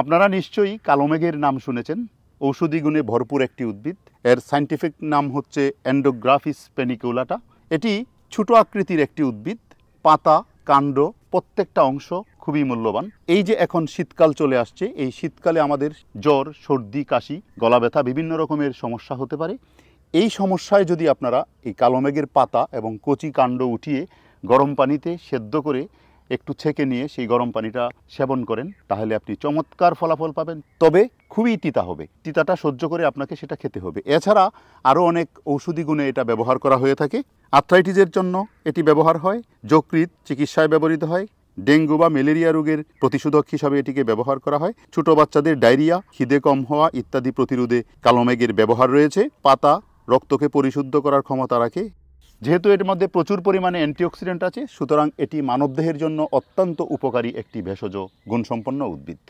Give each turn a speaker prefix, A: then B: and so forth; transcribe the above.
A: আপনারা নিশ্চয়ই কালো মেঘের নাম শুনেছেন। ঔষধি গুণে ভরপুর একটি উদ্ভিদ। এর সায়েন্টিফিক নাম হচ্ছে এন্ডোগ্রাফিস পেনিকুলাটা। এটি ছোট আকৃতির একটি উদ্ভিদ। পাতা, কাণ্ড প্রত্যেকটা অংশ খুবই মূল্যবান। এই যে এখন শীতকাল চলে আসছে, এই শীতকালে আমাদের জ্বর, সর্দি, কাশি, গলা ব্যথা বিভিন্ন রকমের সমস্যা হতে পারে। এই সমস্যায় যদি আপনারা এই কালো মেঘের পাতা এবং কচি কাণ্ড উঠিয়ে গরম পানিতে সেদ্ধ করে একটু ছেঁকে নিয়ে সেই গরম পানিটা সেবন করেন, তাহলে আপনি চমৎকার ফলাফল পাবেন। তবে খুবই তিতা হবে, তিতাটা সহ্য করে আপনাকে সেটা খেতে হবে। এছাড়া আরও অনেক ঔষধি গুণে এটা ব্যবহার করা হয়ে থাকে। আর্থ্রাইটিসের জন্য এটি ব্যবহার হয়, যকৃৎ চিকিৎসায় ব্যবহৃত হয়, ডেঙ্গু বা ম্যালেরিয়া রোগের প্রতিষেধক হিসাবে এটিকে ব্যবহার করা হয়, ছোট বাচ্চাদের ডায়রিয়া, খিদে কম হওয়া ইত্যাদি প্রতিরোধে কালো মেঘের ব্যবহার রয়েছে। পাতা রক্তকে পরিশুদ্ধ করার ক্ষমতা রাখে। যেহেতু এর মধ্যে প্রচুর পরিমাণে অ্যান্টিঅক্সিডেন্ট আছে, সুতরাং এটি মানবদেহের জন্য অত্যন্ত উপকারী একটি ভেষজ গুণসম্পন্ন উদ্ভিদ।